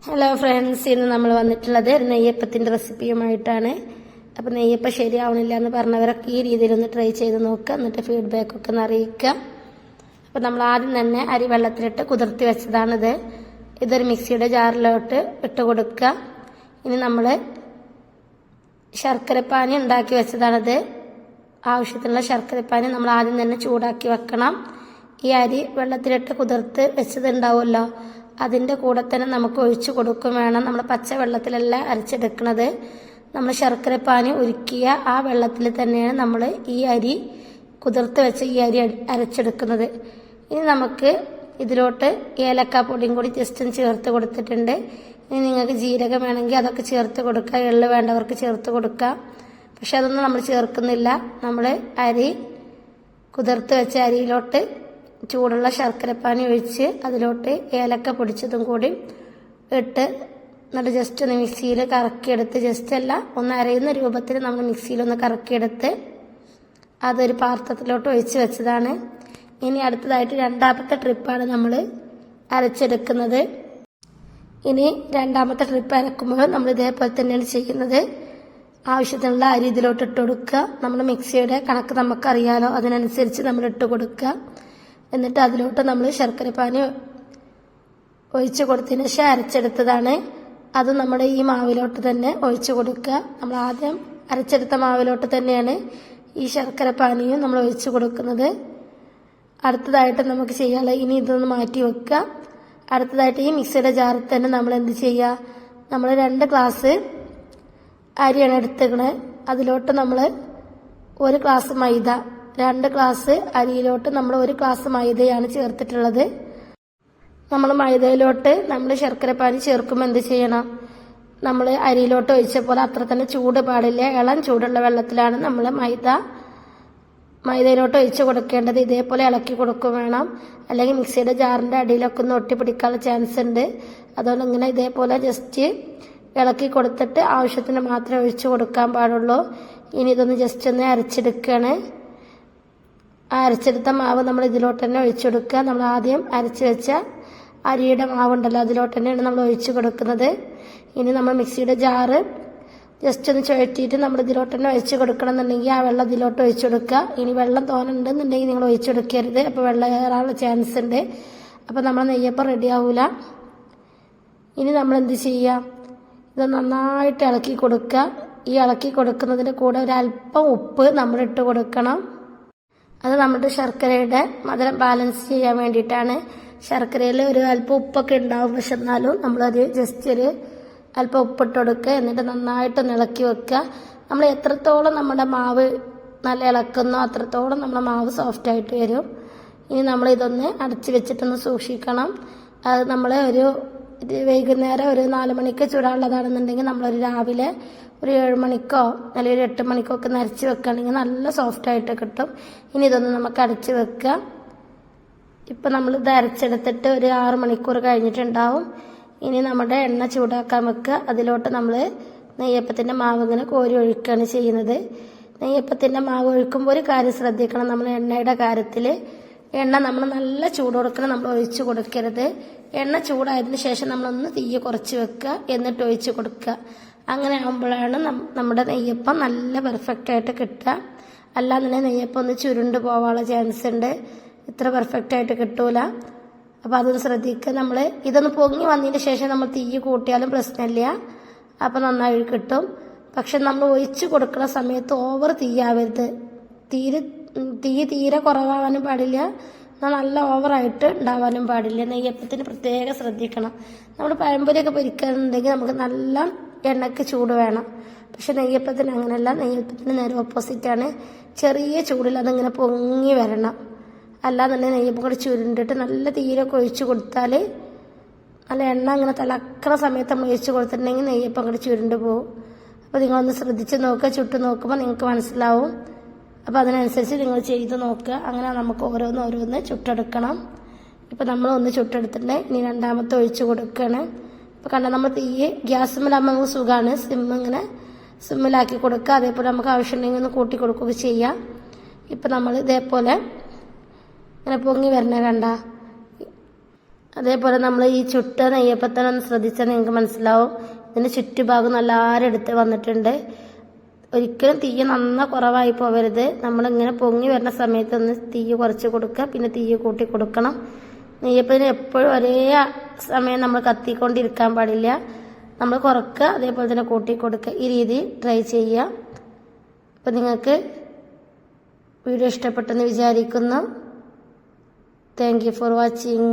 Hello friends, ഇന്ന് നമ്മൾ വന്നിട്ടുള്ളത് ഒരു നെയ്യപ്പത്തിൻ്റെ റെസിപ്പിയുമായിട്ടാണ്. അപ്പോൾ നെയ്യപ്പം ശരിയാവണില്ല എന്ന് പറഞ്ഞവരൊക്കെ ഈ രീതിയിലൊന്ന് ട്രൈ ചെയ്ത് നോക്കുക, എന്നിട്ട് ഫീഡ്ബാക്കൊക്കെ ഒന്ന് അറിയിക്കുക. അപ്പോൾ നമ്മൾ ആദ്യം തന്നെ അരി വെള്ളത്തിലിട്ട് കുതിർത്തി വെച്ചതാണിത്. ഇതൊരു മിക്സിയുടെ ജാറിലോട്ട് ഇട്ട് കൊടുക്കുക. ഇനി നമ്മൾ ശർക്കരപ്പാനി ഉണ്ടാക്കി വെച്ചതാണിത്. ആവശ്യത്തിനുള്ള ശർക്കരപ്പാനി നമ്മൾ ആദ്യം തന്നെ ചൂടാക്കി വെക്കണം. ഈ അരി വെള്ളത്തിലിട്ട് കുതിർത്ത് വെച്ചതുണ്ടാവുമല്ലോ, അതിൻ്റെ കൂടെ തന്നെ നമുക്ക് ഒഴിച്ചു കൊടുക്കും വേണം. നമ്മൾ പച്ച വെള്ളത്തിലല്ല അരച്ചെടുക്കുന്നത്. നമ്മൾ ശർക്കരപ്പാനി ഉരുക്കിയ ആ വെള്ളത്തിൽ തന്നെയാണ് നമ്മൾ ഈ അരി കുതിർത്ത് വെച്ച ഈ അരി അരച്ചെടുക്കുന്നത്. ഇനി നമുക്ക് ഇതിലോട്ട് ഏലക്കാപ്പൊടിയും കൂടി ജസ്റ്റ് ഒന്ന് ചേർത്ത് കൊടുത്തിട്ടുണ്ട്. ഇനി നിങ്ങൾക്ക് ജീരകം വേണമെങ്കിൽ അതൊക്കെ ചേർത്ത് കൊടുക്കുക, എള്ള് വേണ്ടവർക്ക് ചേർത്ത് കൊടുക്കുക. പക്ഷെ അതൊന്നും നമ്മൾ ചേർക്കുന്നില്ല. നമ്മൾ അരി കുതിർത്ത് വെച്ച അരിയിലോട്ട് ചൂടുള്ള ശർക്കരപ്പാനി ഒഴിച്ച് അതിലോട്ട് ഏലക്ക പൊടിച്ചതും കൂടി ഇട്ട് എന്നിട്ട് ജസ്റ്റ് ഒന്ന് മിക്സിയിൽ കറക്കിയെടുത്ത്, ജസ്റ്റ് അല്ല ഒന്ന് അരയുന്ന രൂപത്തിൽ നമ്മൾ മിക്സിയിലൊന്ന് കറക്കിയെടുത്ത് അതൊരു പാത്രത്തിലോട്ട് ഒഴിച്ച് വെച്ചതാണ്. ഇനി അടുത്തതായിട്ട് രണ്ടാമത്തെ ട്രിപ്പാണ് നമ്മൾ അരച്ചെടുക്കുന്നത്. ഇനി രണ്ടാമത്തെ ട്രിപ്പ് അരക്കുമ്പോൾ നമ്മൾ ഇതേപോലെ തന്നെയാണ് ചെയ്യുന്നത്. ആവശ്യത്തിനുള്ള അരി ഇതിലോട്ട് ഇട്ട് കൊടുക്കുക. നമ്മൾ മിക്സിയുടെ കണക്ക് നമുക്കറിയാലോ, അതിനനുസരിച്ച് നമ്മൾ ഇട്ട് കൊടുക്കുക. എന്നിട്ട് അതിലോട്ട് നമ്മൾ ശർക്കരപ്പാനി ഒഴിച്ച് കൊടുത്തതിന് ശേഷം അരച്ചെടുത്തതാണ്. അത് നമ്മൾ ഈ മാവിലോട്ട് തന്നെ ഒഴിച്ച് കൊടുക്കുക. നമ്മൾ ആദ്യം അരച്ചെടുത്ത മാവിലോട്ട് തന്നെയാണ് ഈ ശർക്കരപ്പാനിയും നമ്മൾ ഒഴിച്ച് കൊടുക്കുന്നത്. അടുത്തതായിട്ട് നമുക്ക് ചെയ്യാനുള്ളത്, ഇനി ഇതൊന്ന് മാറ്റി വെക്കുക. അടുത്തതായിട്ട് ഈ മിക്സിയുടെ ജാറിൽ തന്നെ നമ്മൾ എന്ത് ചെയ്യുക, നമ്മൾ 2 ഗ്ലാസ് അരിയാണ് എടുത്തേക്കണത്. അതിലോട്ട് നമ്മൾ 1 ഗ്ലാസ് മൈദ, 2 ഗ്ലാസ് അരിയിലോട്ട് നമ്മൾ 1 ഗ്ലാസ് മൈദയാണ് ചേർത്തിട്ടുള്ളത്. നമ്മൾ മൈദയിലോട്ട് നമ്മൾ ശർക്കരപ്പാനി ചേർക്കുമ്പോൾ എന്ത് ചെയ്യണം, നമ്മൾ അരിയിലോട്ട് ഒഴിച്ച പോലെ അത്ര തന്നെ ചൂട് പാടില്ല. ഇളം ചൂടുള്ള വെള്ളത്തിലാണ് നമ്മൾ മൈദയിലോട്ട് ഒഴിച്ച് കൊടുക്കേണ്ടത്. ഇതേപോലെ ഇളക്കി കൊടുക്കും വേണം, അല്ലെങ്കിൽ മിക്സിയുടെ ജാറിൻ്റെ അടിയിലൊക്കെ ഒന്ന് ഒട്ടിപ്പിടിക്കാനുള്ള ചാൻസ് ഉണ്ട്. അതുകൊണ്ട് ഇങ്ങനെ ഇതേപോലെ ജസ്റ്റ് ഇളക്കി കൊടുത്തിട്ട് ആവശ്യത്തിന് മാത്രമേ ഒഴിച്ച് കൊടുക്കാൻ പാടുള്ളൂ. ഇനി ഇതൊന്ന് ജസ്റ്റ് ഒന്ന് അരച്ചെടുക്കുകയാണ്. ആ അരച്ചെടുത്ത മാവ് നമ്മൾ ഇതിലോട്ട് തന്നെ ഒഴിച്ചു കൊടുക്കുക. നമ്മൾ ആദ്യം അരച്ച് വെച്ച അരിയുടെ മാവുണ്ടല്ലോ, അതിലോട്ട് തന്നെയാണ് നമ്മൾ ഒഴിച്ചു കൊടുക്കുന്നത്. ഇനി നമ്മൾ മിക്സിയുടെ ജാറ് ജസ്റ്റ് ഒന്ന് ചുഴറ്റിയിട്ട് നമ്മൾ ഇതിലോട്ട് തന്നെ ഒഴിച്ച് കൊടുക്കണം എന്നുണ്ടെങ്കിൽ ആ വെള്ളം ഇതിലോട്ട് ഒഴിച്ചു കൊടുക്കുക. ഇനി വെള്ളം തോന്നുന്നുണ്ടെന്നുണ്ടെങ്കിൽ നിങ്ങൾ ഒഴിച്ചു കൊടുക്കരുത്, അപ്പോൾ വെള്ളം കയറാനുള്ള ചാൻസ് ഉണ്ട്. അപ്പോൾ നമ്മൾ നെയ്യപ്പം റെഡി ആവില്ല. ഇനി നമ്മൾ എന്ത് ചെയ്യുക, ഇത് നന്നായിട്ട് ഇളക്കി കൊടുക്കുക. ഈ ഇളക്കി കൊടുക്കുന്നതിന് കൂടെ ഒരല്പം ഉപ്പ് നമ്മൾ ഇട്ട് കൊടുക്കണം. അത് നമ്മുടെ ശർക്കരയുടെ മധുരം ബാലൻസ് ചെയ്യാൻ വേണ്ടിയിട്ടാണ്. ശർക്കരയിൽ ഒരു അല്പം ഉപ്പൊക്കെ ഉണ്ടാവും, പക്ഷെ എന്നാലും നമ്മളൊരു ജസ്റ്റ് ഒരു അല്പം ഉപ്പിട്ട് കൊടുക്കുക. എന്നിട്ട് നന്നായിട്ടൊന്ന് ഇളക്കി വെക്കുക. നമ്മൾ എത്രത്തോളം നമ്മുടെ മാവ് നല്ല ഇളക്കുന്നോ അത്രത്തോളം നമ്മുടെ മാവ് സോഫ്റ്റായിട്ട് വരും. ഇനി നമ്മൾ ഇതൊന്ന് അടച്ച് വെച്ചിട്ടൊന്ന് സൂക്ഷിക്കണം. അത് നമ്മൾ ഒരു വൈകുന്നേരം ഒരു 4 മണിക്ക് ചൂടാനുള്ളതാണെന്നുണ്ടെങ്കിൽ നമ്മളൊരു രാവിലെ ഒരു 7 മണിക്കോ അല്ലെങ്കിൽ ഒരു 8 മണിക്കോ ഒക്കെ നരച്ച് വെക്കുകയാണെങ്കിൽ നല്ല സോഫ്റ്റായിട്ട് കിട്ടും. ഇനി ഇതൊന്ന് നമുക്ക് അടച്ച് വെക്കുക. ഇപ്പം നമ്മളിത് അരച്ചെടുത്തിട്ട് ഒരു 6 മണിക്കൂർ കഴിഞ്ഞിട്ടുണ്ടാവും. ഇനി നമ്മുടെ എണ്ണ ചൂടാക്കാൻ വെക്കുക. അതിലോട്ട് നമ്മൾ നെയ്യപ്പത്തിൻ്റെ മാവ് ഇങ്ങനെ കോരി ഒഴിക്കുകയാണ് ചെയ്യുന്നത്. നെയ്യപ്പത്തിൻ്റെ മാവ് ഒഴിക്കുമ്പോൾ ഒരു കാര്യം ശ്രദ്ധിക്കണം, നമ്മൾ എണ്ണയുടെ കാര്യത്തിൽ എണ്ണ നമ്മൾ നല്ല ചൂട് കൊടുക്കണം, നമ്മൾ ഒഴിച്ച് കൊടുക്കരുത്. എണ്ണ ചൂടായതിന് ശേഷം നമ്മളൊന്ന് തീ കുറച്ച് വെക്കുക, എന്നിട്ട് ഒഴിച്ച് കൊടുക്കുക. അങ്ങനെ ആകുമ്പോഴാണ് നമ്മുടെ നെയ്യപ്പം നല്ല പെർഫെക്റ്റായിട്ട് കിട്ടുക. അല്ലാന്നുണ്ടെങ്കിൽ നെയ്യപ്പം ഒന്ന് ചുരുണ്ട് പോകാനുള്ള ചാൻസ് ഉണ്ട്, ഇത്ര പെർഫെക്റ്റായിട്ട് കിട്ടൂല. അപ്പോൾ അതൊന്ന് ശ്രദ്ധിക്കുക. നമ്മൾ ഇതൊന്ന് പൊങ്ങി വന്നതിന് ശേഷം നമ്മൾ തീ കൂട്ടിയാലും പ്രശ്നമില്ല, അപ്പോൾ നന്നായി കിട്ടും. പക്ഷെ നമ്മൾ ഒഴിച്ച് കൊടുക്കുന്ന സമയത്ത് ഓവർ തീയാവരുത്. തീരെ കുറവാകാനും പാടില്ല, എന്നാൽ നല്ല ഓവറായിട്ട് ഉണ്ടാവാനും പാടില്ല. നെയ്യപ്പത്തിന് പ്രത്യേകം ശ്രദ്ധിക്കണം. നമ്മൾ പഴംപൊരിയൊക്കെ പൊരിക്കുന്നുണ്ടെങ്കിൽ നമുക്ക് നല്ല എണ്ണയ്ക്ക് ചൂട് വേണം. പക്ഷെ നെയ്യപ്പത്തിന് അങ്ങനെയല്ല. നെയ്യപ്പത്തിന് നേരെ ഓപ്പോസിറ്റാണ്. ചെറിയ ചൂടിൽ അതിങ്ങനെ പൊങ്ങി വരണം. അല്ലാന്നുണ്ടെങ്കിൽ നെയ്യപ്പം കൂടി ചുരുണ്ടിട്ട് നല്ല തീരൊക്കെ ഒഴിച്ച് കൊടുത്താൽ, നല്ല എണ്ണ അങ്ങനെ തിളക്കണ സമയത്ത് നമ്മൾ ഒഴിച്ച് കൊടുത്തിട്ടുണ്ടെങ്കിൽ നെയ്യപ്പം കൂടി ചുരുണ്ട് പോകും. അപ്പോൾ നിങ്ങളൊന്ന് ശ്രദ്ധിച്ച് നോക്കുക. ചുട്ട് നോക്കുമ്പോൾ നിങ്ങൾക്ക് മനസ്സിലാവും. അപ്പോൾ അതിനനുസരിച്ച് നിങ്ങൾ ചെയ്ത് നോക്കുക. അങ്ങനെ നമുക്ക് ഓരോന്ന് ചുട്ടെടുക്കണം. ഇപ്പോൾ നമ്മളൊന്ന് ചുട്ടെടുത്തിട്ടുണ്ട്. ഇനി രണ്ടാമത്തെ ഒഴിച്ച് കൊടുക്കുകയാണ്. ഇപ്പോൾ കണ്ടാൽ നമ്മൾ തീ ഗ്യാസുമ്മലാകുമ്പോൾ നമുക്ക് സുഖമാണ്. ഇങ്ങനെ സിമ്മിലാക്കി കൊടുക്കുക. അതേപോലെ നമുക്ക് ആവശ്യമുണ്ടെങ്കിൽ ഒന്ന് കൂട്ടി കൊടുക്കുകയൊക്കെ ചെയ്യാം. ഇപ്പോൾ നമ്മൾ ഇതേപോലെ ഇങ്ങനെ പൊങ്ങി വരണ കണ്ട, അതേപോലെ നമ്മൾ ഈ ചുട്ട നെയ്യപ്പത്തന്നെ ഒന്ന് ശ്രദ്ധിച്ചാൽ നിങ്ങൾക്ക് മനസ്സിലാവും, ഇതിൻ്റെ ചുറ്റുഭാഗം നല്ല ആരെടുത്ത് വന്നിട്ടുണ്ട്. ഒരിക്കലും തീ കുറവായി പോകരുത്. നമ്മളിങ്ങനെ പൊങ്ങി വരുന്ന സമയത്ത് ഒന്ന് തീ കുറച്ച് കൊടുക്കുക, പിന്നെ തീ കൂട്ടി കൊടുക്കണം. നെയ്യപ്പത്തിന് എപ്പോഴും ഒരേ സമയം നമ്മൾ കത്തിക്കൊണ്ടിരിക്കാൻ പാടില്ല. നമ്മൾ കുറക്കുക, അതേപോലെ തന്നെ കൂട്ടി കൊടുക്കുക. ഈ രീതി ട്രൈ ചെയ്യുക. അപ്പോൾ നിങ്ങൾക്ക് വീഡിയോ ഇഷ്ടപ്പെട്ടെന്ന് വിചാരിക്കുന്നു. Thank you for watching.